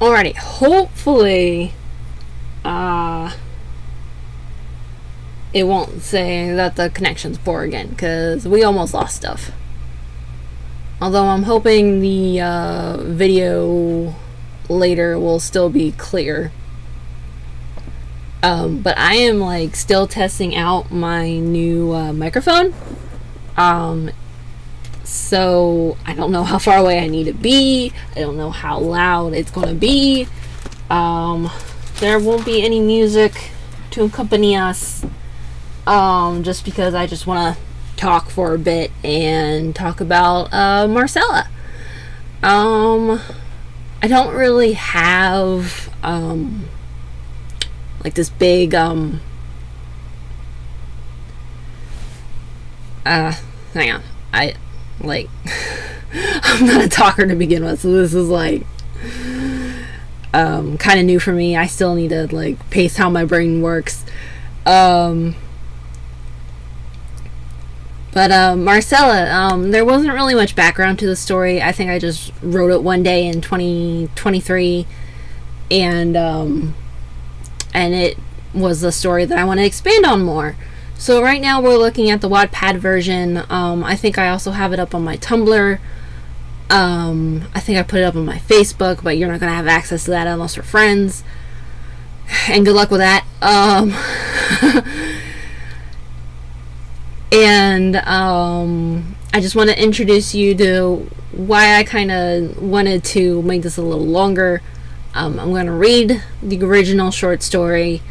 Alrighty, hopefully, it won't say that the connection's poor again, because we almost lost stuff. Although I'm hoping the video later will still be clear. But I am like still testing out my new microphone. So I don't know how far away I need to be. I don't know how loud it's going to be. There won't be any music to accompany us. Just because I just want to talk for a bit and talk about Marcella. I don't really have like this big hang on. I like I'm not a talker to begin with, so this is like kind of new for me. I still need to like pace how my brain works. But Marcella, there wasn't really much background to the story. I think I just wrote it one day in 2023, and it was a story that I want to expand on more. So right now we're looking at the Wattpad version. I think I also have it up on my Tumblr. I think I put it up on my Facebook, but you're not going to have access to that unless we're friends. And good luck with that. And I just want to introduce you to why I kind of wanted to make this a little longer. I'm going to read the original short story,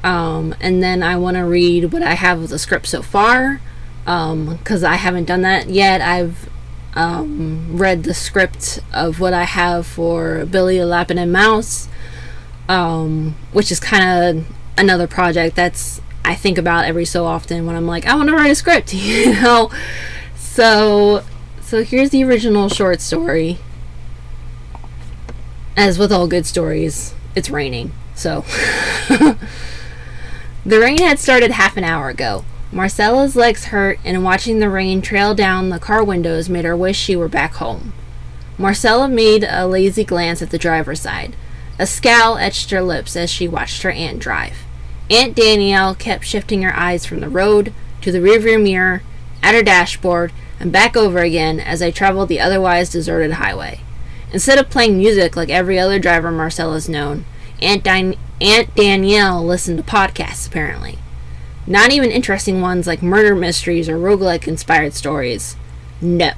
and then I want to read what I have of the script so far, because I haven't done that yet. I've read the script of what I have for Billy the Lapin and Mouse, which is kind of another project that's I think about every so often when I'm like, I want to write a script, you know. So here's the original short story. As with all good stories, it's raining. So the rain had started half an hour ago. Marcella's legs hurt, and watching the rain trail down the car windows made her wish she were back home. Marcella made a lazy glance at the driver's side. A scowl etched her lips as she watched her aunt drive. Aunt Danielle kept shifting her eyes from the road to the rearview mirror, at her dashboard, and back over again as they traveled the otherwise deserted highway. Instead of playing music like every other driver Marcella's known, Aunt Danielle listened to podcasts, apparently. Not even interesting ones like murder mysteries or roguelike-inspired stories. No.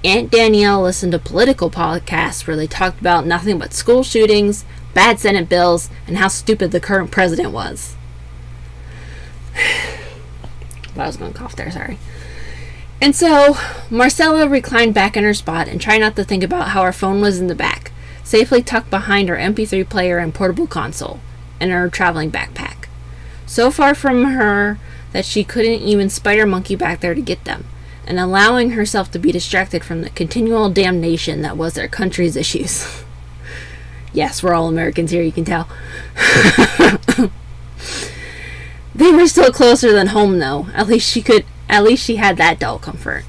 Aunt Danielle listened to political podcasts where they talked about nothing but school shootings, bad Senate bills, and how stupid the current president was. I was going to cough there, sorry. And so, Marcella reclined back in her spot and tried not to think about how her phone was in the back, safely tucked behind her MP3 player and portable console, and her traveling backpack. So far from her that she couldn't even spider monkey back there to get them, and allowing herself to be distracted from the continual damnation that was their country's issues. Yes, we're all Americans here, you can tell. They were still closer than home, though. At least she had that dull comfort.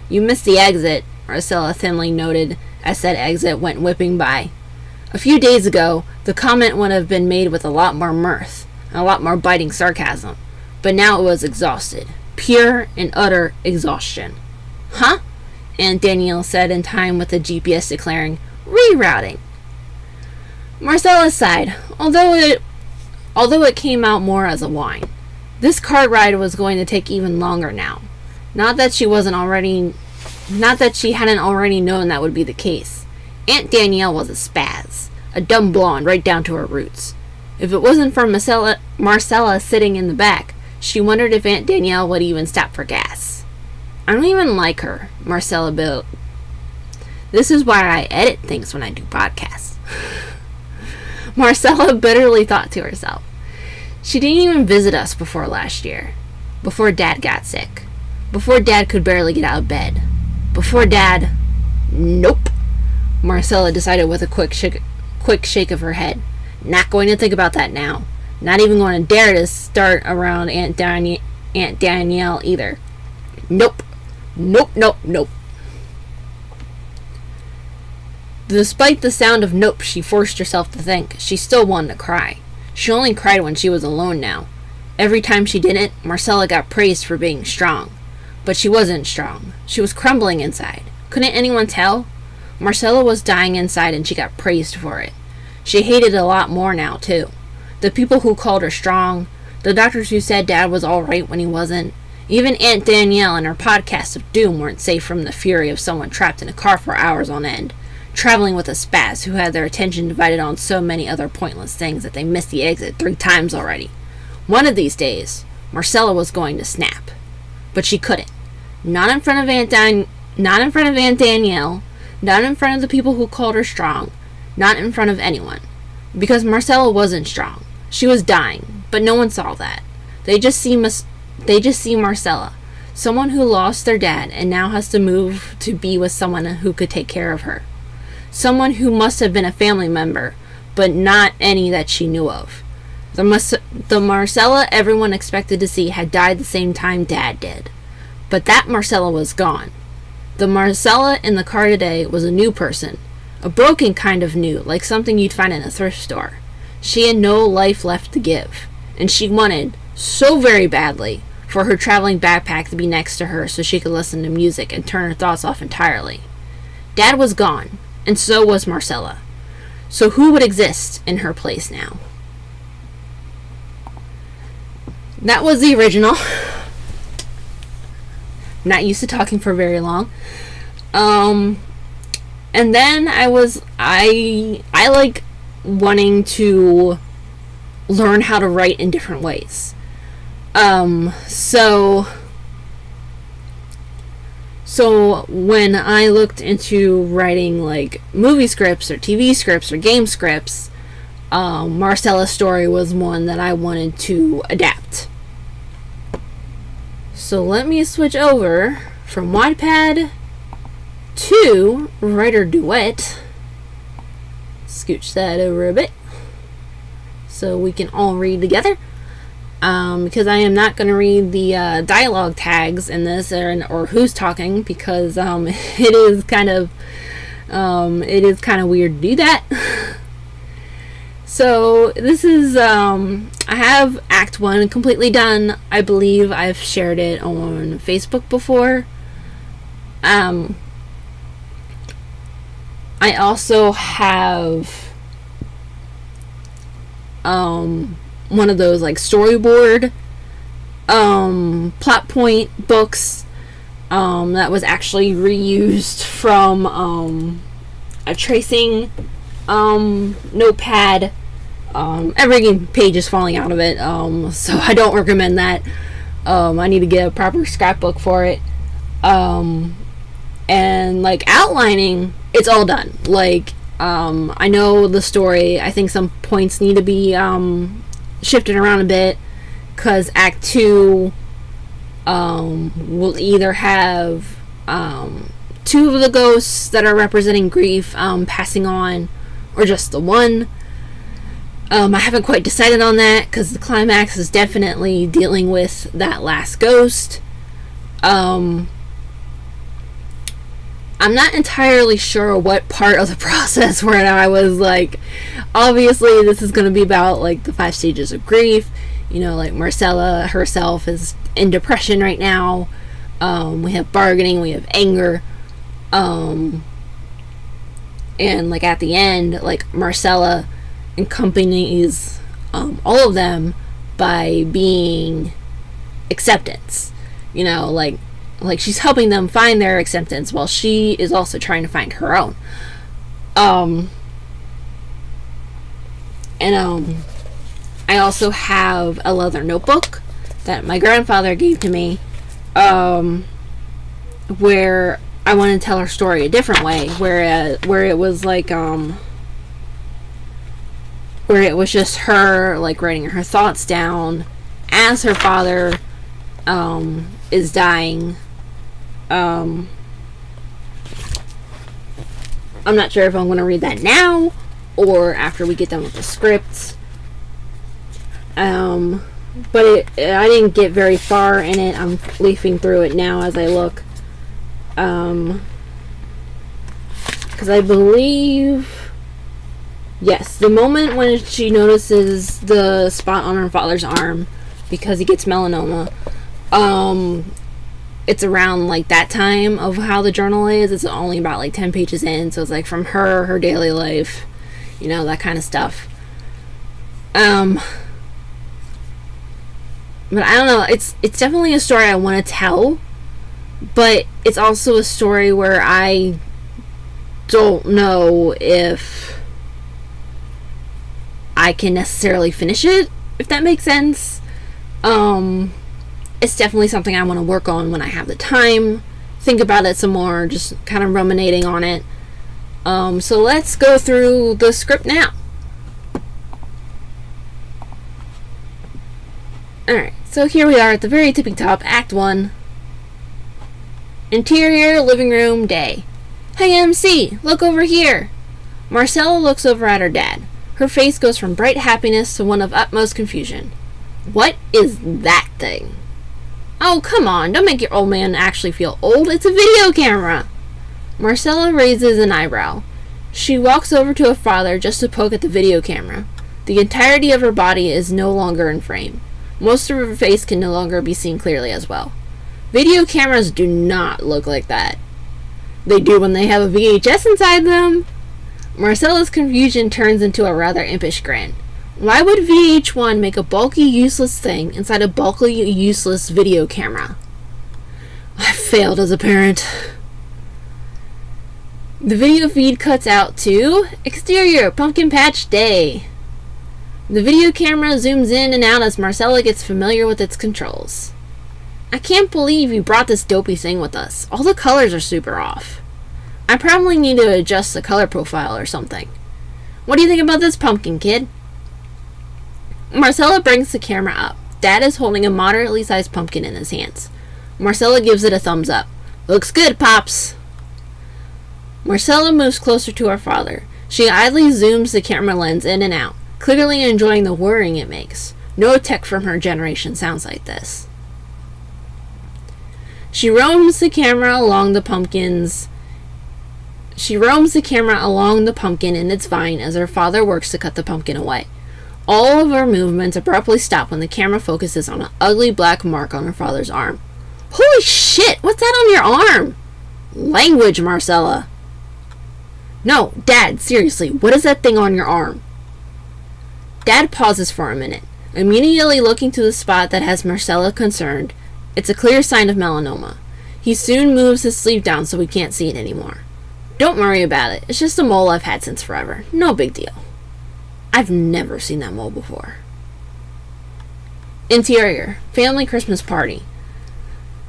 You missed the exit, Marcella thinly noted as said exit went whipping by. A few days ago, the comment would have been made with a lot more mirth, and a lot more biting sarcasm. But now it was exhausted. Pure and utter exhaustion. Huh? Aunt Danielle said in time with the GPS declaring, rerouting. Marcella sighed, although it came out more as a whine. This car ride was going to take even longer now. Not that she hadn't already known that would be the case. Aunt Danielle was a spaz, a dumb blonde right down to her roots. If it wasn't for Marcella sitting in the back, she wondered if Aunt Danielle would even stop for gas. I don't even like her, Marcella built. This is why I edit things when I do podcasts. Marcella bitterly thought to herself. She didn't even visit us before last year. Before Dad got sick. Before Dad could barely get out of bed. Before Dad... Nope. Marcella decided with a quick shake of her head. Not going to think about that now. Not even going to dare to start around Aunt Danielle either. Nope. Nope, nope, nope. Despite the sound of nope she forced herself to think, she still wanted to cry. She only cried when she was alone now. Every time she didn't, Marcella got praised for being strong. But she wasn't strong. She was crumbling inside. Couldn't anyone tell? Marcella was dying inside and she got praised for it. She hated it a lot more now, too. The people who called her strong, the doctors who said Dad was alright when he wasn't, even Aunt Danielle and her podcast of doom weren't safe from the fury of someone trapped in a car for hours on end, traveling with a spaz who had their attention divided on so many other pointless things that they missed the exit 3 times already. One of these days, Marcella was going to snap. But she couldn't. Not in front of Aunt Danielle, not in front of the people who called her strong, not in front of anyone. Because Marcella wasn't strong. She was dying, but no one saw that. They just see Marcella, someone who lost their dad and now has to move to be with someone who could take care of her. Someone who must have been a family member, but not any that she knew of. The Marcella everyone expected to see had died the same time Dad did. But that Marcella was gone. The Marcella in the car today was a new person. A broken kind of new, like something you'd find in a thrift store. She had no life left to give. And she wanted, so very badly, for her traveling backpack to be next to her so she could listen to music and turn her thoughts off entirely. Dad was gone, and so was Marcella. So who would exist in her place now? That was the original. Not used to talking for very long. And then I like wanting to learn how to write in different ways. So when I looked into writing like movie scripts or TV scripts or game scripts, Marcella's story was one that I wanted to adapt. So let me switch over from Wattpad to Writer Duet. Scooch that over a bit so we can all read together. Because I am not going to read the dialogue tags in this or who's talking, because it is kind of weird to do that. So this is I have Act 1 completely done. I believe I've shared it on Facebook before. I also have one of those like storyboard plot point books that was actually reused from a tracing notepad. Every page is falling out of it, so I don't recommend that. I need to get a proper scrapbook for it. And like outlining, it's all done. Like I know the story. I think some points need to be shifted around a bit, because Act 2 will either have 2 of the ghosts that are representing grief passing on, or just the one. I haven't quite decided on that, because the climax is definitely dealing with that last ghost. I'm not entirely sure what part of the process where I was like, obviously this is going to be about like the 5 stages of grief. You know, like Marcella herself is in depression right now. We have bargaining, we have anger. And like at the end, like Marcella accompanies all of them by being acceptance. You know, like she's helping them find their acceptance while she is also trying to find her own. I also have a leather notebook that my grandfather gave to me, where I want to tell her story a different way, where it was like where it was just her like writing her thoughts down as her father is dying. I'm not sure if I'm going to read that now or after we get done with the script. But I didn't get very far in it. I'm leafing through it now as I look. Because because I believe, yes, the moment when she notices the spot on her father's arm because he gets melanoma, it's around like that time of how the journal is. It's only about like 10 pages in, so it's like from her daily life, that kind of stuff. But I don't know, it's definitely a story I want to tell, but it's also a story where I don't know if I can necessarily finish it, if that makes sense. It's definitely something I want to work on when I have the time, think about it some more, just kind of ruminating on it. So let's go through the script now. Alright, so here we are at the very tippy top, Act 1. Interior, living room, day. Hey MC, look over here. Marcella looks over at her dad. Her face goes from bright happiness to one of utmost confusion. What is that thing? Oh, come on, don't make your old man actually feel old. It's a video camera. Marcella raises an eyebrow. She walks over to her father just to poke at the video camera. The entirety of her body is no longer in frame. Most of her face can no longer be seen clearly as well. Video cameras do not look like that. They do when they have a VHS inside them. Marcella's confusion turns into a rather impish grin. Why would VH1 make a bulky, useless thing inside a bulky, useless video camera? I failed as a parent. The video feed cuts out to exterior, pumpkin patch day. The video camera zooms in and out as Marcella gets familiar with its controls. I can't believe you brought this dopey thing with us. All the colors are super off. I probably need to adjust the color profile or something. What do you think about this pumpkin, kid? Marcella brings the camera up. Dad is holding a moderately sized pumpkin in his hands. Marcella gives it a thumbs up. Looks good, Pops. Marcella moves closer to her father. She idly zooms the camera lens in and out, clearly enjoying the whirring it makes. No tech from her generation sounds like this. She roams the camera along the pumpkin in its vine as her father works to cut the pumpkin away. All of her movements abruptly stop when the camera focuses on an ugly black mark on her father's arm. Holy shit! What's that on your arm? Language, Marcella. No, Dad, seriously, what is that thing on your arm? Dad pauses for a minute, immediately looking to the spot that has Marcella concerned. It's a clear sign of melanoma. He soon moves his sleeve down so we can't see it anymore. Don't worry about it. It's just a mole I've had since forever. No big deal. I've never seen that mole before. Interior. Family Christmas party.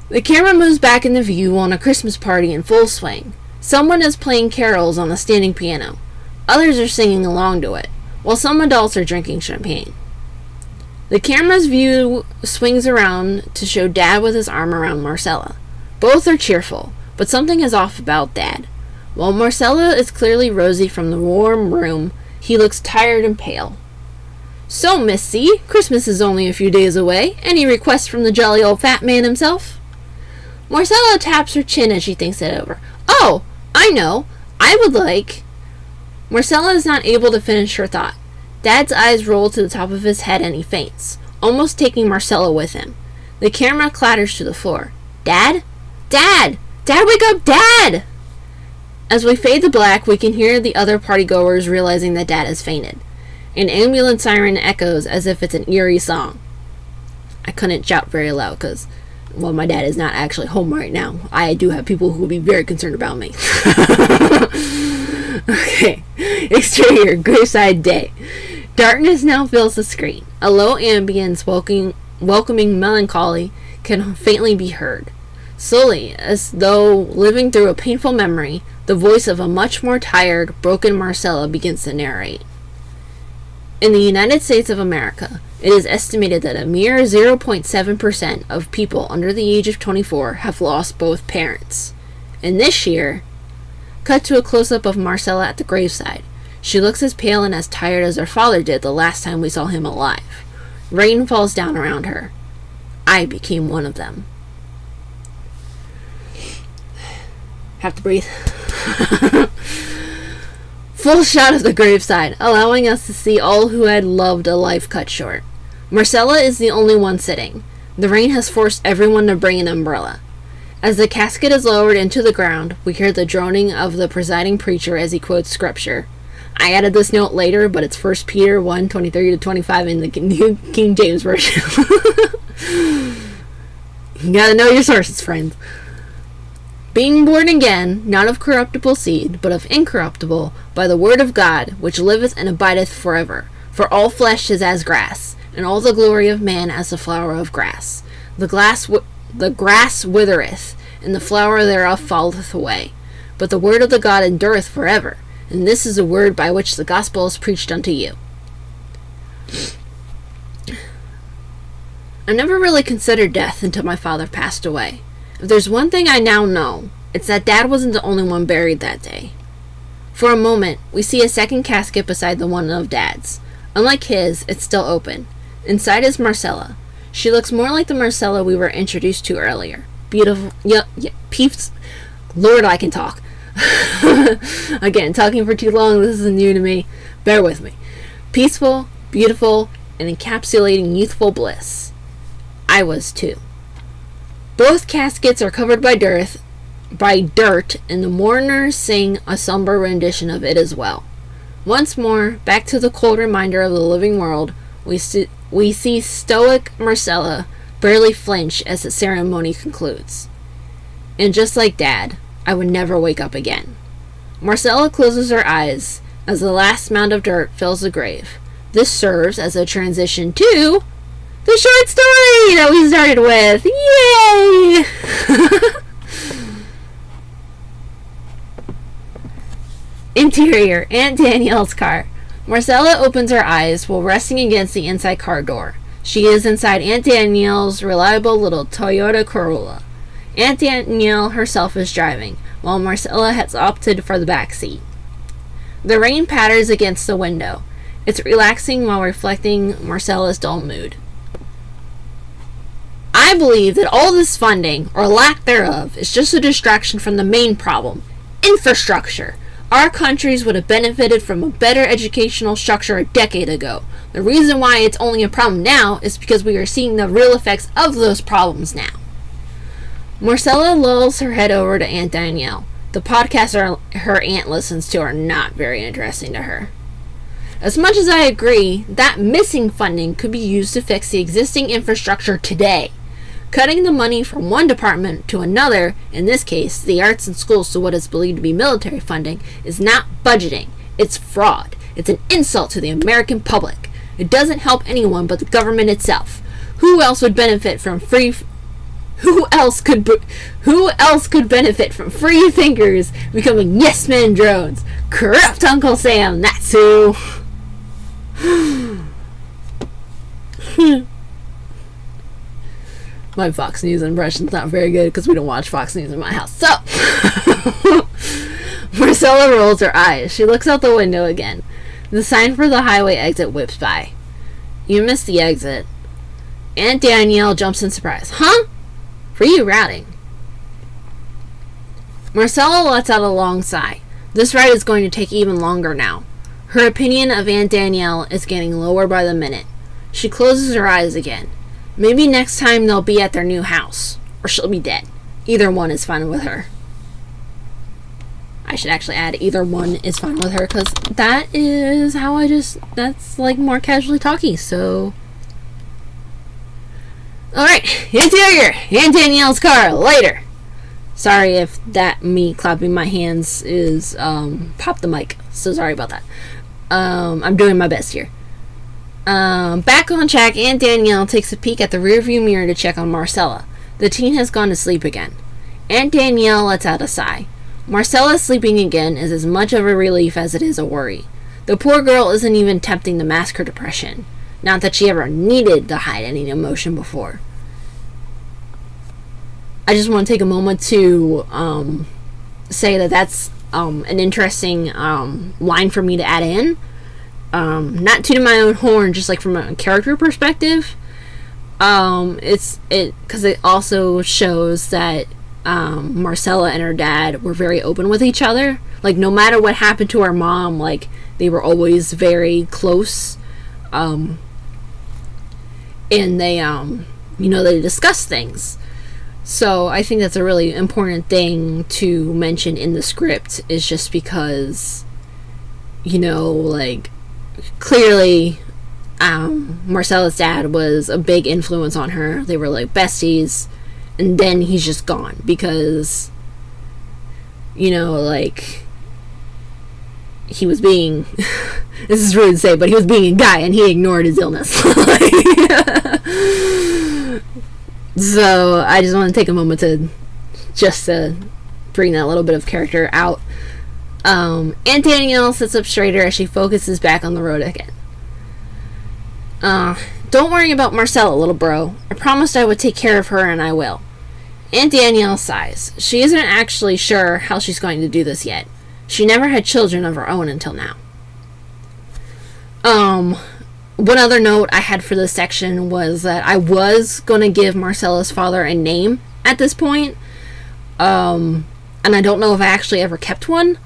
The camera moves back into view on a Christmas party in full swing. Someone is playing carols on a standing piano. Others are singing along to it, while some adults are drinking champagne. The camera's view swings around to show Dad with his arm around Marcella. Both are cheerful, but something is off about Dad. While Marcella is clearly rosy from the warm room, he looks tired and pale. So, Miss C, Christmas is only a few days away. Any requests from the jolly old fat man himself? Marcella taps her chin as she thinks it over. Oh, I know. I would like... Marcella is not able to finish her thought. Dad's eyes roll to the top of his head and he faints, almost taking Marcella with him. The camera clatters to the floor. Dad? Dad! Dad, wake up! Dad! As we fade to black, we can hear the other partygoers realizing that Dad has fainted. An ambulance siren echoes as if it's an eerie song. I couldn't shout very loud because, well, my dad is not actually home right now. I do have people who will be very concerned about me. Okay. Exterior, graveside day. Darkness now fills the screen. A low ambience welcoming melancholy can faintly be heard. Slowly, as though living through a painful memory, the voice of a much more tired, broken Marcella begins to narrate. In the United States of America, it is estimated that a mere 0.7% of people under the age of 24 have lost both parents. And this year, cut to a close-up of Marcella at the graveside. She looks as pale and as tired as her father did the last time we saw him alive. Rain falls down around her. I became one of them. Have to breathe. Full shot of the graveside, allowing us to see all who had loved a life cut short. Marcella is the only one sitting. The rain has forced everyone to bring an umbrella. As the casket is lowered into the ground, we hear the droning of the presiding preacher as he quotes scripture. I added this note later, but it's 1 Peter 1:23-25 in the New King James Version. You gotta know your sources, friends. Being born again, not of corruptible seed, but of incorruptible, by the word of God, which liveth and abideth forever. For all flesh is as grass, and all the glory of man as the flower of grass. The grass withereth, and the flower thereof falleth away. But the word of the God endureth forever. And this is the word by which the gospel is preached unto you. I never really considered death until my father passed away. If there's one thing I now know, it's that Dad wasn't the only one buried that day. For a moment, we see a second casket beside the one of Dad's. Unlike his, it's still open. Inside is Marcella. She looks more like the Marcella we were introduced to earlier. Beautiful, peeps. Lord, I can talk. Again, talking for too long, this is new to me. Bear with me. Peaceful, beautiful, and encapsulating youthful bliss. I was too. Both caskets are covered by dirt, and the mourners sing a somber rendition of it as well. Once more, back to the cold reminder of the living world, we see stoic Marcella barely flinch as the ceremony concludes. And just like Dad, I would never wake up again. Marcella closes her eyes as the last mound of dirt fills the grave. This serves as a transition to the short story that we started with. Yay! Interior, Aunt Danielle's car. Marcella opens her eyes while resting against the inside car door. She is inside Aunt Danielle's reliable little Toyota Corolla. Aunt Danielle herself is driving, while Marcella has opted for the back seat. The rain patters against the window. It's relaxing while reflecting Marcella's dull mood. I believe that all this funding, or lack thereof, is just a distraction from the main problem: infrastructure. Our countries would have benefited from a better educational structure a decade ago. The reason why it's only a problem now is because we are seeing the real effects of those problems now. Marcella lulls her head over to Aunt Danielle. The podcasts her aunt listens to are not very interesting to her. As much as I agree, that missing funding could be used to fix the existing infrastructure today. Cutting the money from one department to another, in this case, the arts and schools to what is believed to be military funding, is not budgeting. It's fraud. It's an insult to the American public. It doesn't help anyone but the government itself. Who else could benefit from free thinkers becoming yes men drones? Corrupt Uncle Sam, that's who. My Fox News impression's not very good because we don't watch Fox News in my house. So, Marcella rolls her eyes. She looks out the window again. The sign for the highway exit whips by. You missed the exit. Aunt Danielle jumps in surprise. Huh? For you routing. Marcella lets out a long sigh. This ride is going to take even longer now. Her opinion of Aunt Danielle is getting lower by the minute. She closes her eyes again. Maybe next time they'll be at their new house. Or she'll be dead. Either one is fine with her. I should actually add either one is fine with her, because that is how that's like more casually talky, so. Alright, interior, Aunt Danielle's car, later. Sorry if that me clapping my hands is, pop the mic, so sorry about that. I'm doing my best here. Back on track, Aunt Danielle takes a peek at the rearview mirror to check on Marcella. The teen has gone to sleep again. Aunt Danielle lets out a sigh. Marcella sleeping again is as much of a relief as it is a worry. The poor girl isn't even attempting to mask her depression. Not that she ever needed to hide any emotion before. I just want to take a moment to say that that's an interesting line for me to add in. Not tooting my own horn, just like from a character perspective. Because it also shows that Marcella and her dad were very open with each other. Like, no matter what happened to her mom, like, they were always very close. And they, they discussed things. So I think that's a really important thing to mention in the script, is just because, clearly, Marcella's dad was a big influence on her. They were like besties, and then he's just gone because, he was being, this is rude to say, but he was being a guy and he ignored his illness. So I just want to take a moment to bring that little bit of character out. Aunt Danielle sits up straighter as she focuses back on the road again. Don't worry about Marcella, little bro. I promised I would take care of her, and I will. Aunt Danielle sighs. She isn't actually sure how she's going to do this yet. She never had children of her own until now. One other note I had for this section was that I was going to give Marcella's father a name at this point. And I don't know if I actually ever kept one.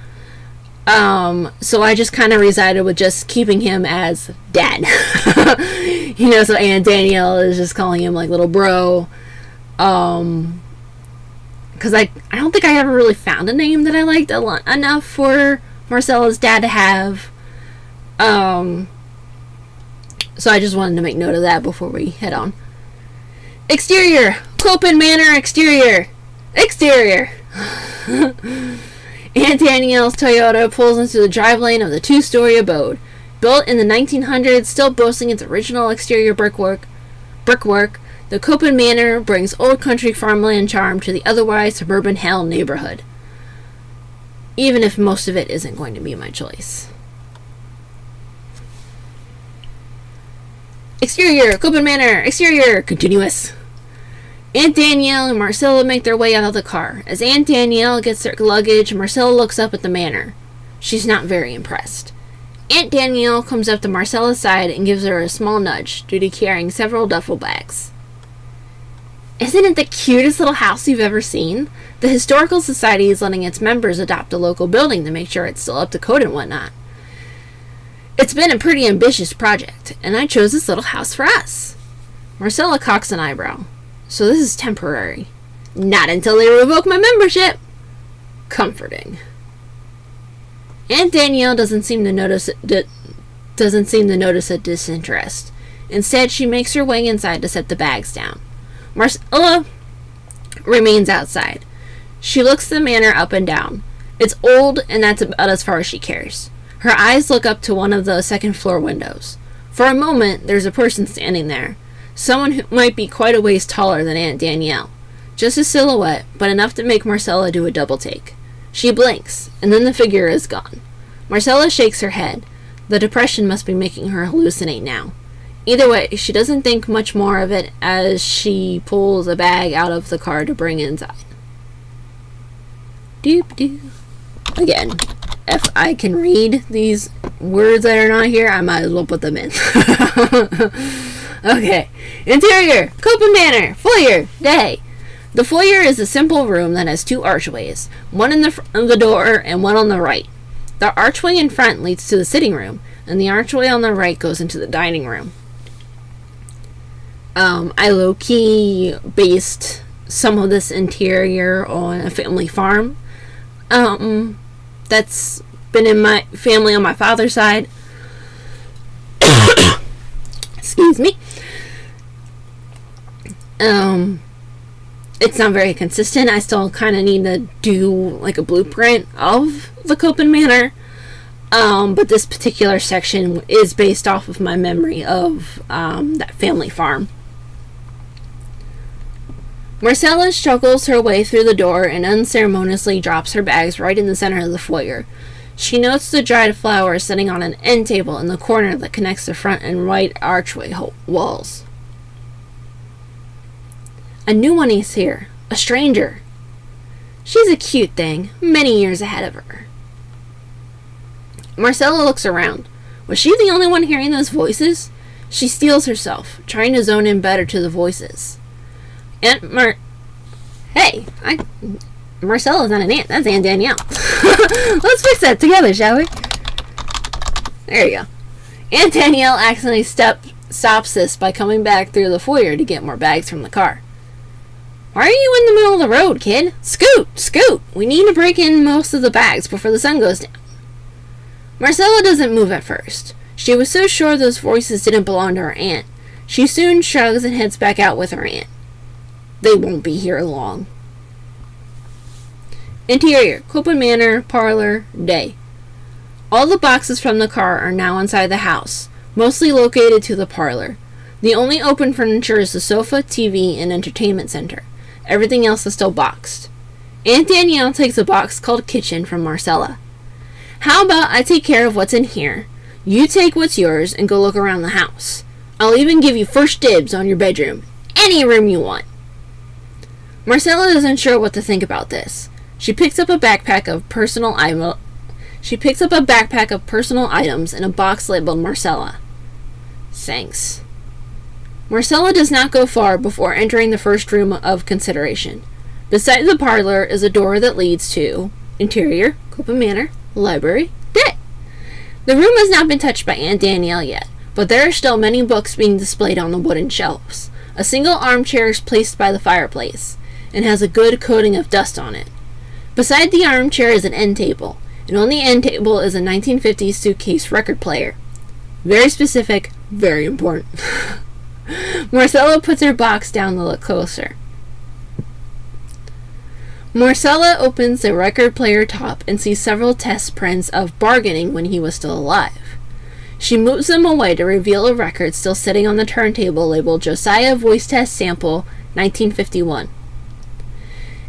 So I just kind of resided with just keeping him as Dad. So Aunt Danielle is just calling him like little bro. Because I don't think I ever really found a name that I liked enough for Marcella's dad to have. So I just wanted to make note of that before we head on. Exterior! Copin Manor exterior! Exterior! Aunt Danielle's Toyota pulls into the drive lane of the two-story abode. Built in the 1900s, still boasting its original exterior brickwork, the Copin Manor brings old country farmland charm to the otherwise suburban hell neighborhood. Even if most of it isn't going to be my choice. Exterior, Copin Manor, exterior, continuous. Aunt Danielle and Marcella make their way out of the car. As Aunt Danielle gets their luggage, Marcella looks up at the manor. She's not very impressed. Aunt Danielle comes up to Marcella's side and gives her a small nudge due to carrying several duffel bags. Isn't it the cutest little house you've ever seen? The Historical Society is letting its members adopt a local building to make sure it's still up to code and whatnot. It's been a pretty ambitious project, and I chose this little house for us. Marcella cocks an eyebrow. So this is temporary. Not until they revoke my membership. Comforting. Aunt Danielle doesn't seem to notice a disinterest. Instead, she makes her way inside to set the bags down. Marcella remains outside. She looks the manor up and down. It's old, and that's about as far as she cares. Her eyes look up to one of the second-floor windows. For a moment, there's a person standing there. Someone who might be quite a ways taller than Aunt Danielle. Just a silhouette, but enough to make Marcella do a double take. She blinks, and then the figure is gone. Marcella shakes her head. The depression must be making her hallucinate now. Either way, she doesn't think much more of it as she pulls a bag out of the car to bring inside. Doop-doo. Again, if I can read these words that are not here, I might as well put them in. Okay. Interior, Copin Manor, foyer, day. The foyer is a simple room that has two archways, one in the front of the door and one on the right. The archway in front leads to the sitting room, and the archway on the right goes into the dining room. I low-key based some of this interior on a family farm. That's been in my family on my father's side. Excuse me. It's not very consistent. I still kind of need to do like a blueprint of the Copin Manor. But this particular section is based off of my memory of that family farm. Marcella struggles her way through the door and unceremoniously drops her bags right in the center of the foyer. She notes the dried flowers sitting on an end table in the corner that connects the front and right archway walls. A new one is here. A stranger. She's a cute thing, many years ahead of her. Marcella looks around. Was she the only one hearing those voices? She steels herself, trying to zone in better to the voices. Hey, Marcella's not an ant. That's Aunt Danielle. Let's fix that together, shall we? There you go. Aunt Danielle accidentally stops this by coming back through the foyer to get more bags from the car. Why are you in the middle of the road, kid? Scoot! Scoot! We need to break in most of the bags before the sun goes down. Marcella doesn't move at first. She was so sure those voices didn't belong to her aunt. She soon shrugs and heads back out with her aunt. They won't be here long. Interior, Copeland Manor, parlor, day. All the boxes from the car are now inside the house, mostly located to the parlor. The only open furniture is the sofa, TV, and entertainment center. Everything else is still boxed. Aunt Danielle takes a box called kitchen from Marcella. How about I take care of what's in here? You take what's yours and go look around the house. I'll even give you first dibs on your bedroom. Any room you want. Marcella isn't sure what to think about this. She picks up a backpack of personal items and a box labeled Marcella. Thanks. Marcella does not go far before entering the first room of consideration. Beside the parlor is a door that leads to interior, Copeland Manor, library, day. The room has not been touched by Aunt Danielle yet, but there are still many books being displayed on the wooden shelves. A single armchair is placed by the fireplace and has a good coating of dust on it. Beside the armchair is an end table, and on the end table is a 1950s suitcase record player. Very specific, very important. Marcella puts her box down to look closer. Marcella opens the record player top and sees several test prints of Bargaining When He Was Still Alive. She moves them away to reveal a record still sitting on the turntable labeled Josiah Voice Test Sample 1951.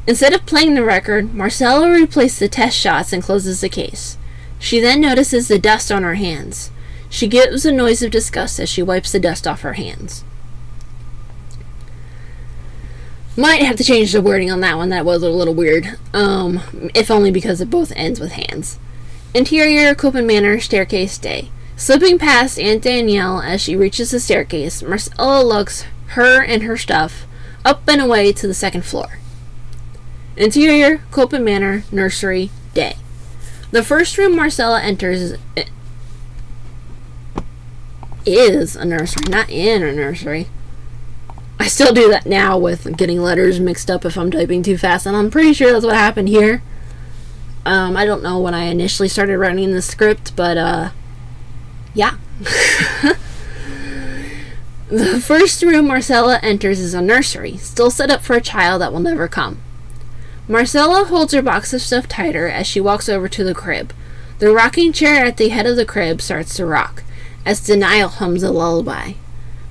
Instead of playing the record, Marcella replaces the test shots and closes the case. She then notices the dust on her hands. She gives a noise of disgust as she wipes the dust off her hands. Might have to change the wording on that one. That was a little weird. If only because it both ends with hands. Interior, Copeland Manor, staircase, day. Slipping past Aunt Danielle as she reaches the staircase, Marcella looks her and her stuff up and away to the second floor. Interior, Copeland Manor, nursery, day. The first room Marcella enters is a nursery, not in a nursery. I still do that now with getting letters mixed up if I'm typing too fast, and I'm pretty sure that's what happened here. I don't know when I initially started writing the script, but yeah. The first room Marcella enters is a nursery, still set up for a child that will never come. Marcella holds her box of stuff tighter as she walks over to the crib. The rocking chair at the head of the crib starts to rock, as Denial hums a lullaby.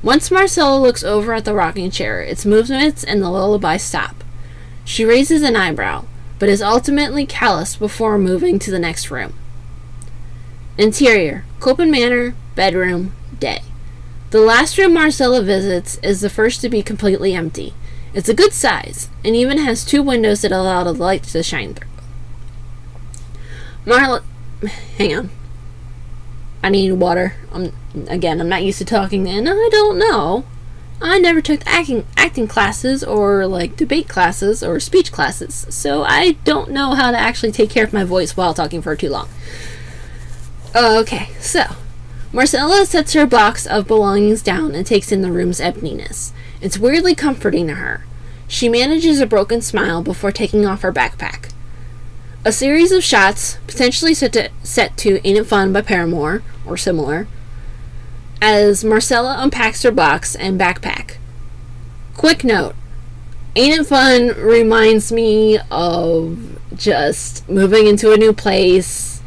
Once Marcella looks over at the rocking chair, its movements and the lullaby stop. She raises an eyebrow, but is ultimately callous before moving to the next room. Interior, Copeland Manor, bedroom, day. The last room Marcella visits is the first to be completely empty. It's a good size, and even has 2 windows that allow the light to shine through. Hang on. I need water. I'm not used to talking, and I don't know. I never took acting classes or debate classes or speech classes, so I don't know how to actually take care of my voice while talking for too long. Okay, so Marcella sets her box of belongings down and takes in the room's emptiness. It's weirdly comforting to her. She manages a broken smile before taking off her backpack. A series of shots, potentially set to Ain't It Fun by Paramore, or similar, as Marcella unpacks her box and backpack. Quick note, Ain't It Fun reminds me of just moving into a new place,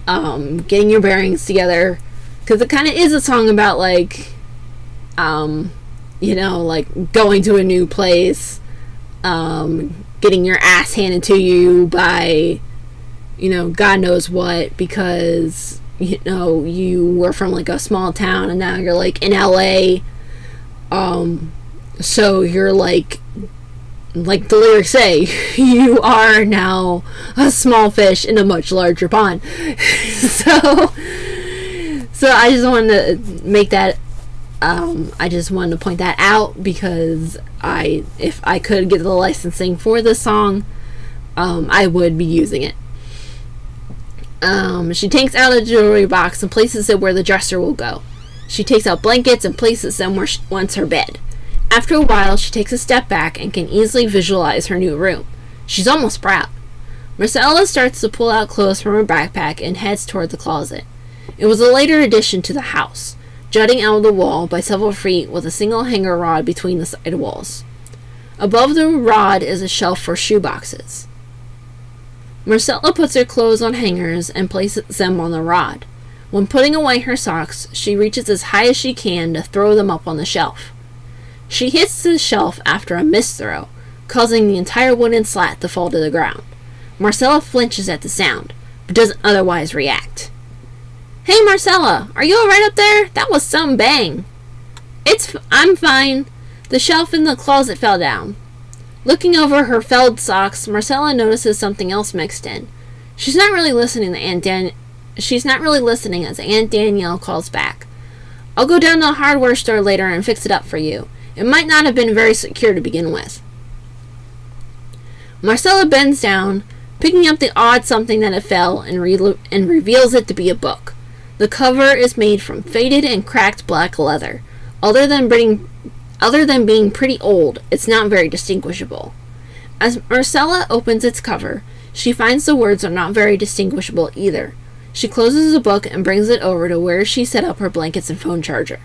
getting your bearings together, because it kind of is a song about going to a new place, getting your ass handed to you by, God knows what, because, you were from a small town and now you're in LA. So you're like the lyrics say, you are now a small fish in a much larger pond. So I just wanted to make that I just wanted to point that out because if I could get the licensing for this song, I would be using it. She takes out a jewelry box and places it where the dresser will go. She takes out blankets and places them where she wants her bed. After a while, she takes a step back and can easily visualize her new room. She's almost proud. Marcella starts to pull out clothes from her backpack and heads toward the closet. It was a later addition to the house, jutting out of the wall by several feet with a single hanger rod between the side walls. Above the rod is a shelf for shoe boxes. Marcella puts her clothes on hangers and places them on the rod. When putting away her socks, she reaches as high as she can to throw them up on the shelf. She hits the shelf after a missed throw, causing the entire wooden slat to fall to the ground. Marcella flinches at the sound, but doesn't otherwise react. "Hey, Marcella, are you alright up there? That was some bang." I'm fine. The shelf in the closet fell down." Looking over her felled socks, Marcella notices something else mixed in. She's not really listening as Aunt Danielle calls back. "I'll go down to the hardware store later and fix it up for you. It might not have been very secure to begin with." Marcella bends down, picking up the odd something that had fell, and reveals it to be a book. The cover is made from faded and cracked black leather. Other than being pretty old, it's not very distinguishable. As Marcella opens its cover, she finds the words are not very distinguishable either. She closes the book and brings it over to where she set up her blankets and phone charger.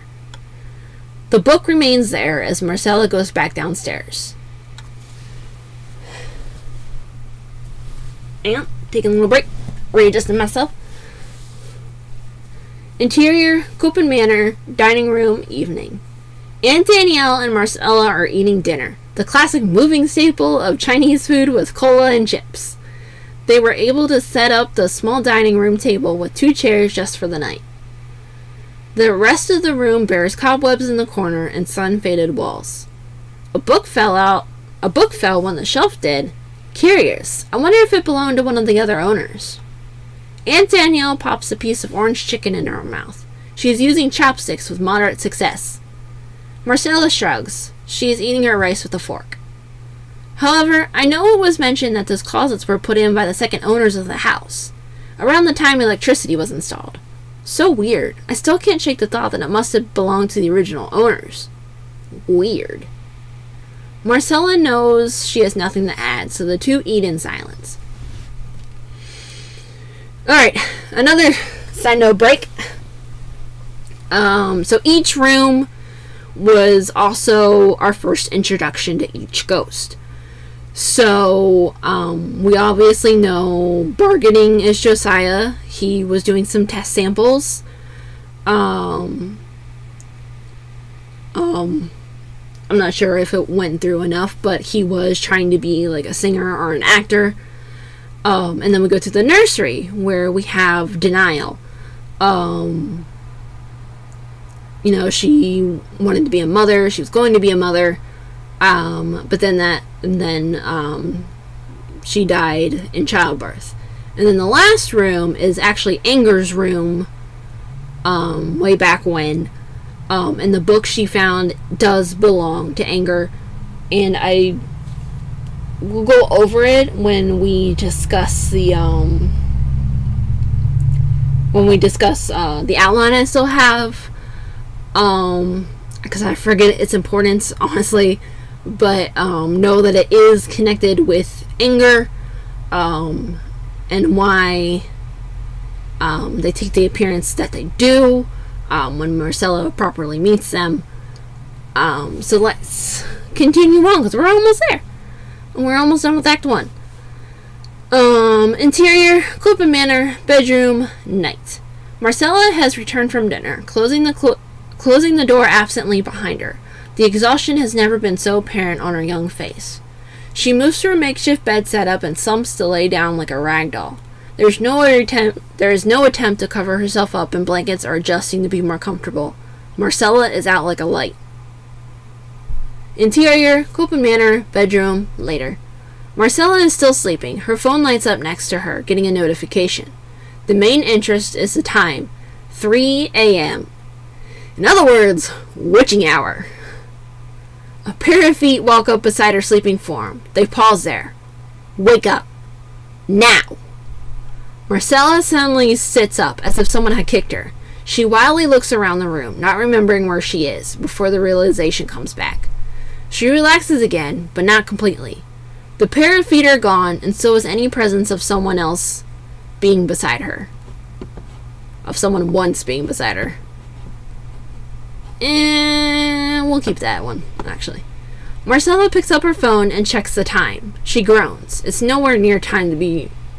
The book remains there as Marcella goes back downstairs. And taking a little break, readjusting myself. Interior, Copen Manor, dining room, evening. Aunt Danielle and Marcella are eating dinner, the classic moving staple of Chinese food with cola and chips. They were able to set up the small dining room table with 2 chairs just for the night. The rest of the room bears cobwebs in the corner and sun-faded walls. A book fell when the shelf did. Curious. I wonder if it belonged to one of the other owners. Aunt Danielle pops a piece of orange chicken in her mouth. She is using chopsticks with moderate success. Marcella shrugs. She is eating her rice with a fork. However, I know it was mentioned that those closets were put in by the second owners of the house, around the time electricity was installed. So weird. I still can't shake the thought that it must have belonged to the original owners. Weird. Marcella knows she has nothing to add, so the two eat in silence. Alright, another side note break. So each room was also our first introduction to each ghost. So, we obviously know Bargaining is Josiah. He was doing some test samples. I'm not sure if it went through enough, but he was trying to be like a singer or an actor. And then we go to the nursery, where we have Denial. She wanted to be a mother. She was going to be a mother. But then she died in childbirth. And then the last room is actually Anger's room, way back when. And the book she found does belong to Anger. And I will go over it when we discuss the outline I still have. Because I forget its importance, honestly. But know that it is connected with Anger, and why they take the appearance that they do when Marcella properly meets them. So let's continue on, because we're almost there. And we're almost done with Act 1. Interior, Copen Manor, bedroom, night. Marcella has returned from dinner, closing the door absently behind her. The exhaustion has never been so apparent on her young face. She moves to her makeshift bed setup and slumps to lay down like a rag doll. There is no attempt to cover herself up in blankets or adjusting to be more comfortable. Marcella is out like a light. Interior, Copen Manor, bedroom, later. Marcella is still sleeping. Her phone lights up next to her, getting a notification. The main interest is the time, 3 a.m. In other words, witching hour. A pair of feet walk up beside her sleeping form. They pause there. Wake up. Now. Marcella suddenly sits up as if someone had kicked her. She wildly looks around the room, not remembering where she is, before the realization comes back. She relaxes again, but not completely. The pair of feet are gone, and so is any presence of someone else being beside her. Of someone once being beside her. And we'll keep that one, actually. Marcella picks up her phone and checks the time. She groans. It's nowhere near time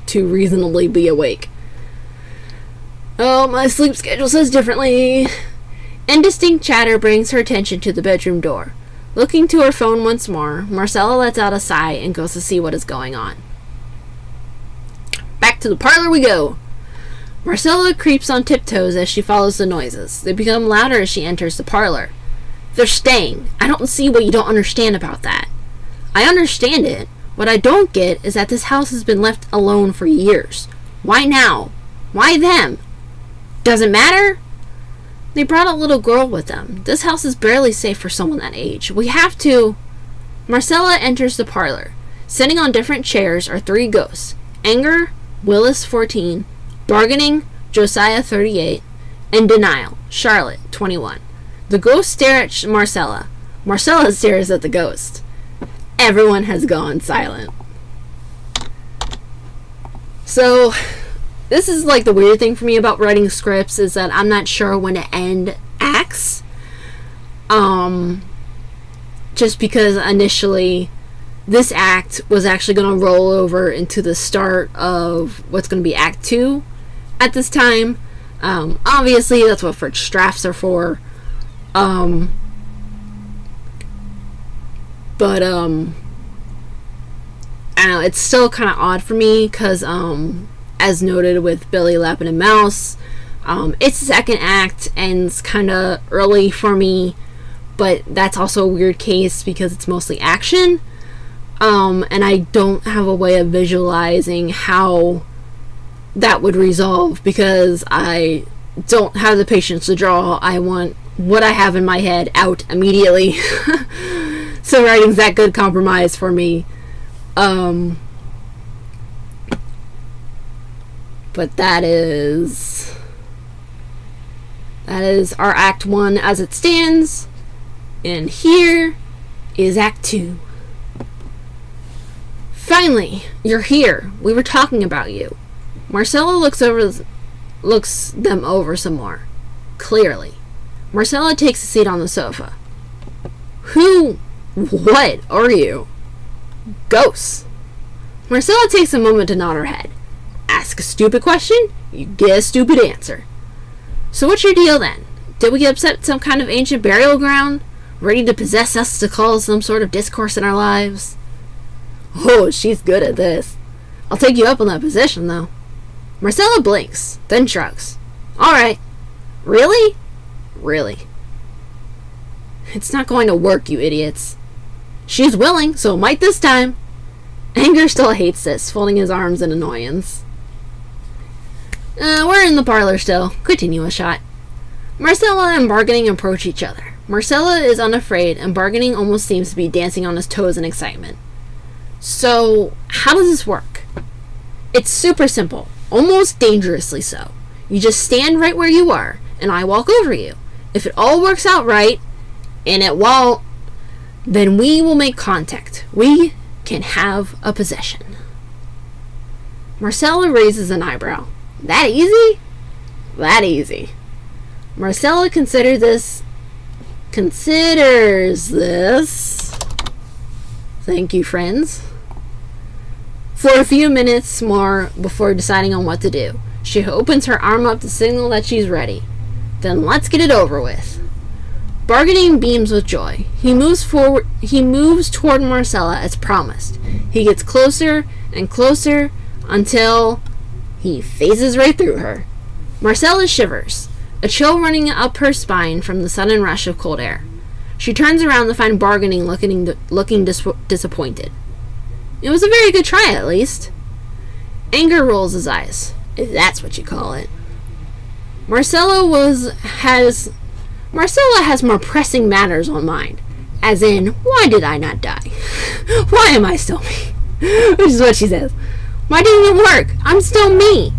to reasonably be awake. Oh, my sleep schedule says differently. Indistinct chatter brings her attention to the bedroom door. Looking to her phone once more, Marcella lets out a sigh and goes to see what is going on. Back to the parlor we go. Marcella creeps on tiptoes as she follows the noises. They become louder as she enters the parlor. They're staying. I don't see what you don't understand about that. I understand it. What I don't get is that this house has been left alone for years. Why now? Why them? Doesn't matter? They brought a little girl with them. This house is barely safe for someone that age. We have to... Marcella enters the parlor. Sitting on different chairs are three ghosts. Anger, Willis, 14, Bargaining, Josiah, 38, and Denial, Charlotte, 21. The ghosts stare at Marcella. Marcella stares at the ghost. Everyone has gone silent. So... this is like the weird thing for me about writing scripts, is that I'm not sure when to end acts. Just because initially this act was actually going to roll over into the start of what's going to be Act 2 at this time. Obviously, that's what first drafts are for. But I don't know, it's still kind of odd for me because, as noted with Billy, Lappin' and Mouse, its second act ends kind of early for me, but that's also a weird case because it's mostly action, and I don't have a way of visualizing how that would resolve because I don't have the patience to draw. I want what I have in my head out immediately. So writing's that good compromise for me. But that is our Act 1 as it stands. And here is Act 2. Finally, you're here. We were talking about you. Marcella looks them over some more. Clearly. Marcella takes a seat on the sofa. What are you? Ghosts. Marcella takes a moment to nod her head. Ask a stupid question, you get a stupid answer. So what's your deal then? Did we get upset at some kind of ancient burial ground? Ready to possess us to cause some sort of discourse in our lives? Oh, she's good at this. I'll take you up on that position, though. Marcella blinks, then shrugs. Alright. Really? Really. It's not going to work, you idiots. She's willing, so it might this time. Anger still hates this, folding his arms in annoyance. We're in the parlor still. Continue a shot. Marcella and Bargaining approach each other. Marcella is unafraid, and Bargaining almost seems to be dancing on his toes in excitement. So, how does this work? It's super simple. Almost dangerously so. You just stand right where you are, and I walk over you. If it all works out right, and it won't, then we will make contact. We can have a possession. Marcella raises an eyebrow. That easy? That easy. Marcella considers this. Thank you, friends. For a few minutes more before deciding on what to do. She opens her arm up to signal that she's ready. Then let's get it over with. Bargaining beams with joy. He moves toward Marcella as promised. He gets closer and closer until he phases right through her. Marcella shivers, a chill running up her spine from the sudden rush of cold air. She turns around to find Bargaining looking disappointed. It was a very good try, at least. Anger rolls his eyes, if that's what you call it. Marcella Marcella has more pressing matters on mind. As in, why did I not die? Why am I still me? Which is what she says. Why didn't it work? I'm still me.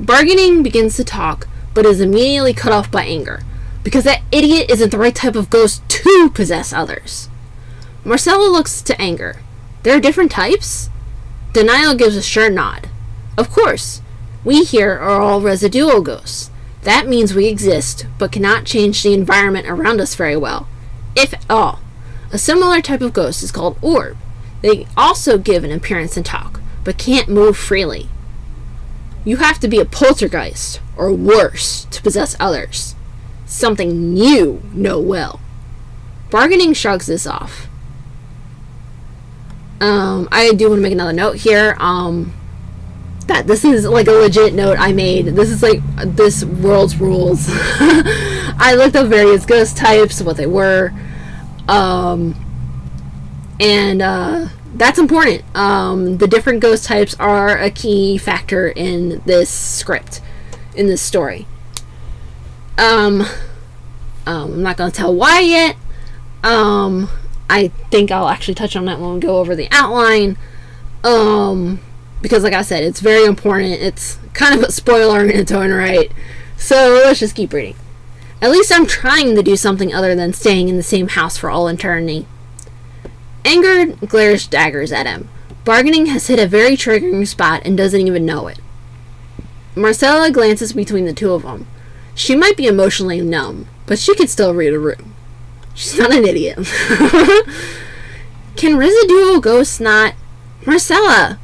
Bargaining begins to talk, but is immediately cut off by anger, because that idiot isn't the right type of ghost to possess others. Marcella looks to anger. There are different types? Denial gives a sure nod. Of course. We here are all residual ghosts. That means we exist, but cannot change the environment around us very well, if at all. A similar type of ghost is called orb. They also give an appearance and talk, but can't move freely. You have to be a poltergeist, or worse, to possess others. Something you know well. Bargaining shrugs this off. I do want to make another note here, that this is like a legit note I made. This is like this world's rules. I looked up various ghost types, what they were, and that's important. The different ghost types are a key factor in this script, in this story. I'm not going to tell why yet. I think I'll actually touch on that when we go over the outline. Because like I said, it's very important. It's kind of a spoiler in its own right. So let's just keep reading. At least I'm trying to do something other than staying in the same house for all eternity. Anger glares daggers at him. Bargaining has hit a very triggering spot and doesn't even know it. Marcella glances between the two of them. She might be emotionally numb, but she can still read a room. She's not an idiot. Can residual ghosts not... Marcella!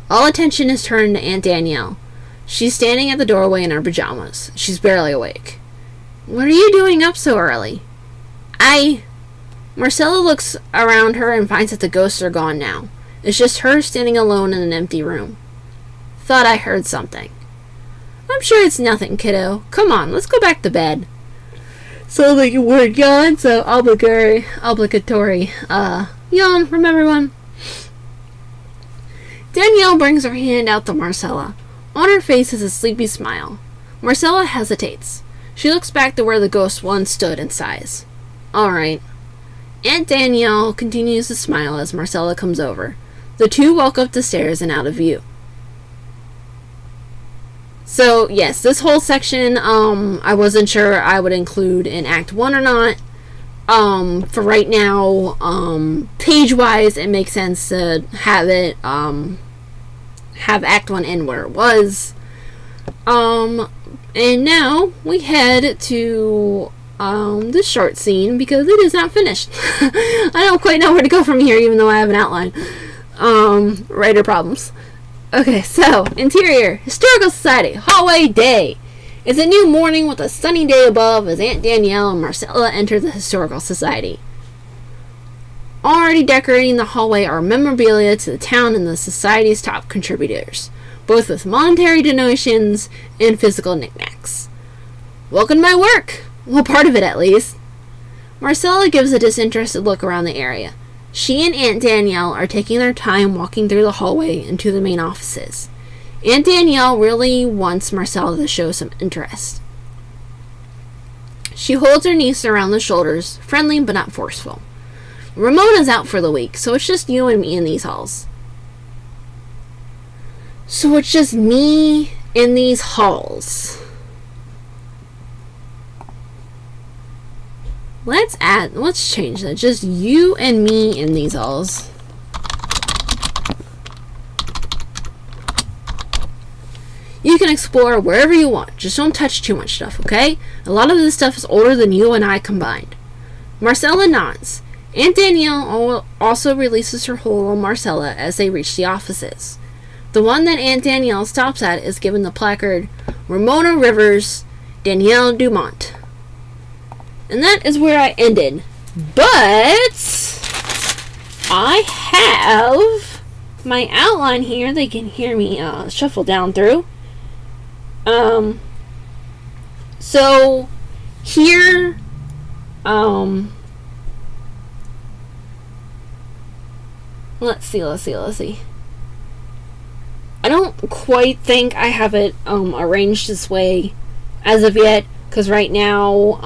All attention is turned to Aunt Danielle. She's standing at the doorway in her pajamas. She's barely awake. What are you doing up so early? Marcella looks around her and finds that the ghosts are gone now. It's just her standing alone in an empty room. Thought I heard something. I'm sure it's nothing, kiddo. Come on, let's go back to bed. So like a word yawn, so obligatory yawn from everyone. Danielle brings her hand out to Marcella. On her face is a sleepy smile. Marcella hesitates. She looks back to where the ghost once stood and sighs. Alright. Aunt Danielle continues to smile as Marcella comes over. The two walk up the stairs and out of view. So, yes, this whole section, I wasn't sure I would include in Act 1 or not. For right now, page-wise, it makes sense to have it, have Act 1 end where it was. And now, we head to, the short scene, because it is not finished. I don't quite know where to go from here, even though I have an outline. Writer problems. Okay, so, interior, Historical Society, hallway day. It's a new morning with a sunny day above as Aunt Danielle and Marcella enter the Historical Society. Already decorating the hallway are memorabilia to the town and the Society's top contributors, both with monetary donations and physical knickknacks. Welcome to my work! Well, part of it at least. Marcella gives a disinterested look around the area. She and Aunt Danielle are taking their time walking through the hallway into the main offices. Aunt Danielle really wants Marcella to show some interest. She holds her niece around the shoulders, friendly but not forceful. Ramona's out for the week, so it's just you and me in these halls. So it's just me in these halls. Let's change that. Just you and me in these halls. You can explore wherever you want. Just don't touch too much stuff, okay? A lot of this stuff is older than you and I combined. Marcella nods. Aunt Danielle also releases her hold on Marcella as they reach the offices. The one that Aunt Danielle stops at is given the placard, Ramona Rivers, Danielle Dumont. And that is where I ended. But I have my outline here. They can hear me shuffle down through. So here, let's see. I don't quite think I have it arranged this way as of yet, Because right now,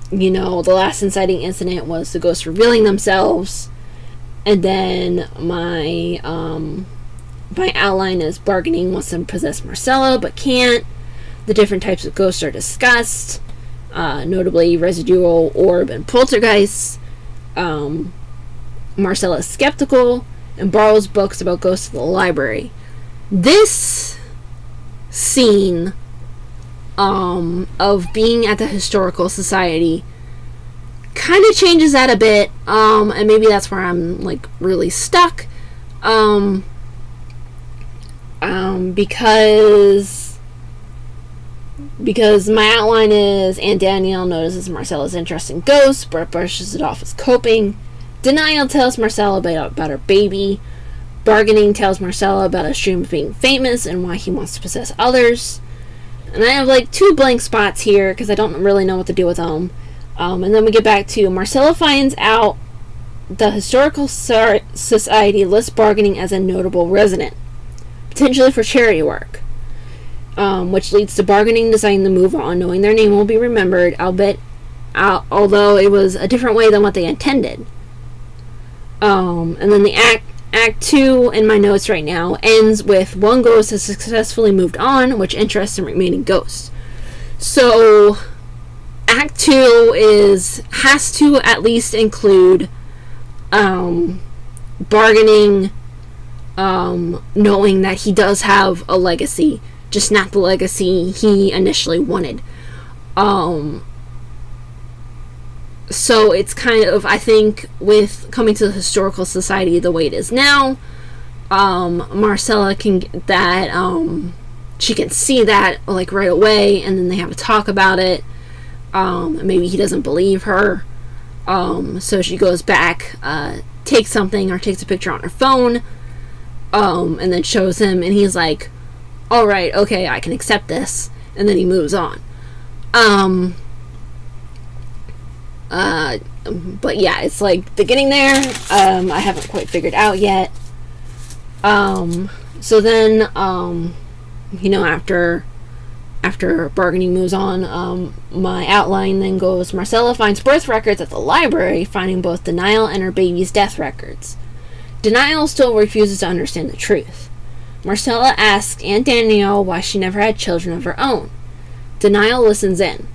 the last inciting incident was the ghosts revealing themselves, and then my outline is bargaining wants to possess Marcella but can't. The different types of ghosts are discussed, notably residual, orb, and poltergeists. Marcella is skeptical and borrows books about ghosts at the library. This scene of being at the Historical Society kind of changes that a bit, and maybe that's where I'm like really stuck, because my outline is Aunt Danielle notices Marcella's interest in ghosts, but brushes it off as coping. Denial tells Marcella about her baby. Bargaining tells Marcella about a stream of being famous and why he wants to possess others. And I have like 2 blank spots here because I don't really know what to do with them. And then we get back to Marcella finds out the Historical Society lists bargaining as a notable resident, potentially for charity work, which leads to bargaining deciding to move on, knowing their name will be remembered, although it was a different way than what they intended. And then the Act 2 in my notes right now ends with one ghost has successfully moved on, which interests in remaining ghosts. So Act 2 has to at least include bargaining, knowing that he does have a legacy, just not the legacy he initially wanted. So it's kind of, I think, with coming to the Historical Society the way it is now, Marcella can get that, she can see that like right away, and then they have a talk about it. Maybe he doesn't believe her, so she goes back, takes something or takes a picture on her phone, and then shows him, and he's like, alright, okay, I can accept this, and then he moves on. But yeah, it's like the getting there, I haven't quite figured out yet. So then, after bargaining moves on, my outline then goes, Marcella finds birth records at the library, finding both Denial and her baby's death records. Denial still refuses to understand the truth. Marcella asks Aunt Danielle why she never had children of her own. Denial listens in.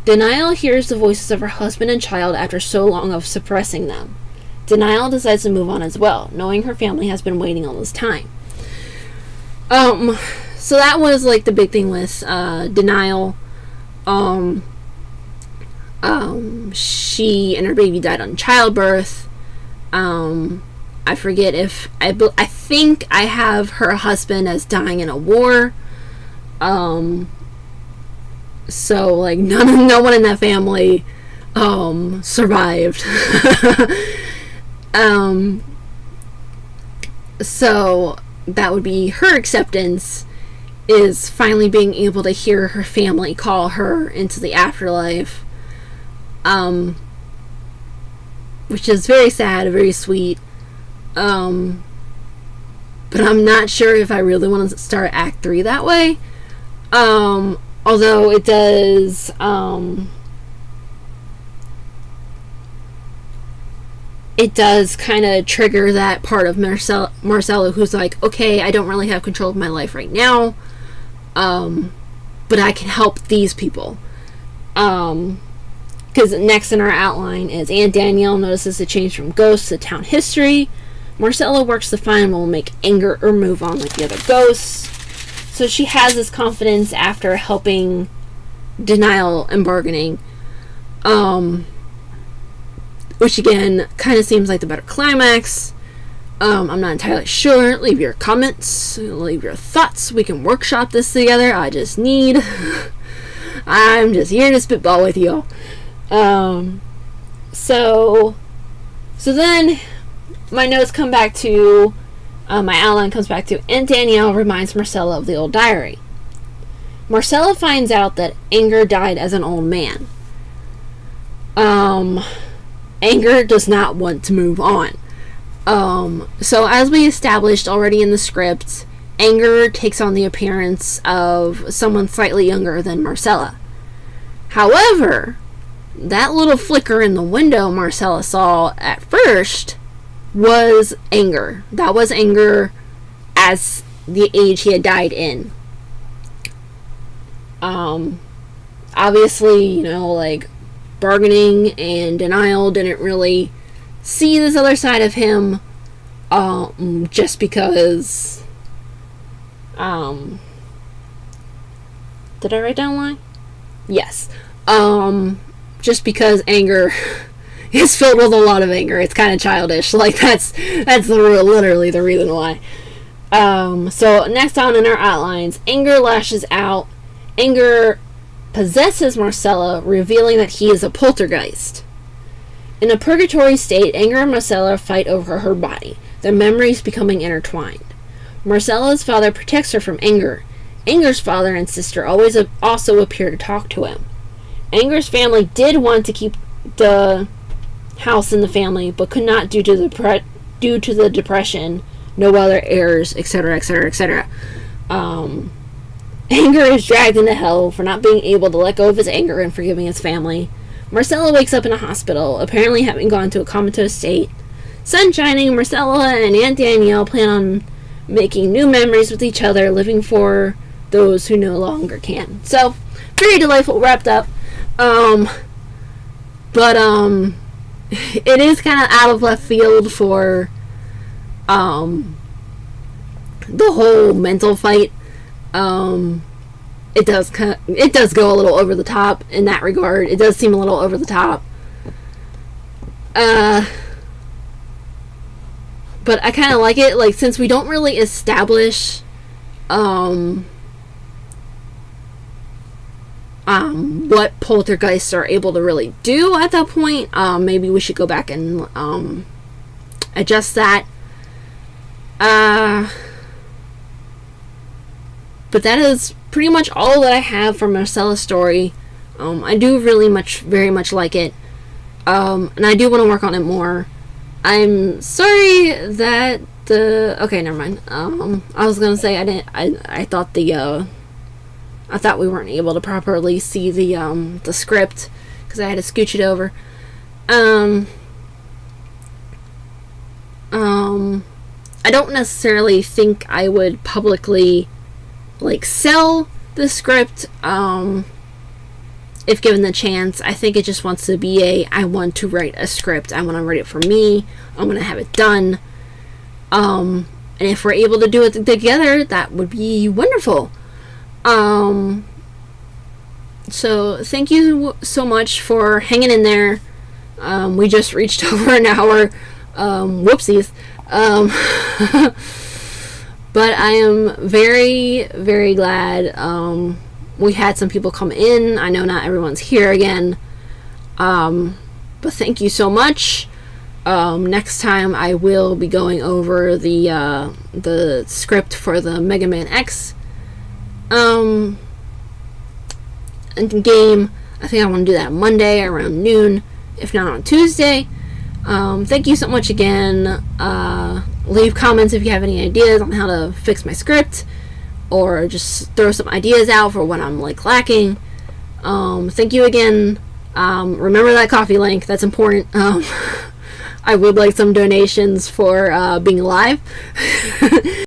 Denial hears the voices of her husband and child after so long of suppressing them. Denial decides to move on as well, knowing her family has been waiting all this time. So that was like the big thing with Denial. She and her baby died on childbirth. I forget if I think I have her husband as dying in a war. So like no one in that family survived. So that would be her acceptance, is finally being able to hear her family call her into the afterlife, which is very sad, very sweet, but I'm not sure if I really want to start Act 3 that way, although it does kind of trigger that part of Marcella who's like, okay, I don't really have control of my life right now, but I can help these people. Because next in our outline is Aunt Danielle notices a change from ghosts to town history. Marcella works to find what will make anger or move on like the other ghosts. So she has this confidence after helping Denial and bargaining. Which again kind of seems like the better climax. I'm not entirely sure. Leave your comments, leave your thoughts. We can workshop this together. I'm just here to spitball with you. So then my notes come back to, my outline comes back to Aunt Danielle reminds Marcella of the old diary. Marcella finds out that Anger died as an old man. Anger does not want to move on. So as we established already in the script, Anger takes on the appearance of someone slightly younger than Marcella. However, that little flicker in the window Marcella saw at first was anger. That was anger as the age he had died in. Obviously, like, bargaining and denial didn't really see this other side of him, just because, did I write down why? Yes. Just because anger is filled with a lot of anger. It's kind of childish. Like, that's literally the reason why. So next on in our outlines, anger lashes out. Anger possesses Marcella, revealing that he is a poltergeist. In a purgatory state, Anger and Marcella fight over her body, their memories becoming intertwined. Marcella's father protects her from Anger. Anger's father and sister always also appear to talk to him. Anger's family did want to keep the house in the family, but could not due to the depression, no other heirs, etc., etc., etc. Anger is dragged into hell for not being able to let go of his anger and forgiving his family. Marcella wakes up in a hospital, apparently having gone to a comatose state. Sun shining, Marcella and Aunt Danielle plan on making new memories with each other, living for those who no longer can. So, very delightful, wrapped up. But it is kind of out of left field for the whole mental fight. It does go a little over the top in that regard. It does seem a little over the top. But I kind of like it. Like, since we don't really establish what poltergeists are able to really do at that point, maybe we should go back and adjust that. But that is pretty much all that I have for Marcella's story. I do very much like it. And I do want to work on it more. I'm sorry that okay, never mind. I was gonna say I thought we weren't able to properly see the script because I had to scooch it over. I don't necessarily think I would publicly sell the script if given the chance. I think it just wants to be I want to write a script. I want to write it for me. I want to have it done. And if we're able to do it together, that would be wonderful. So thank you so much for hanging in there. We just reached over an hour. Whoopsies. But I am very, very glad we had some people come in. I know not everyone's here again. But thank you so much. Next time I will be going over the script for the Mega Man X game. I think I want to do that Monday around noon, if not on Tuesday. Thank you so much again. Leave comments if you have any ideas on how to fix my script, or just throw some ideas out for what I'm lacking. Thank you again. Remember that coffee link, that's important. I would like some donations for being alive.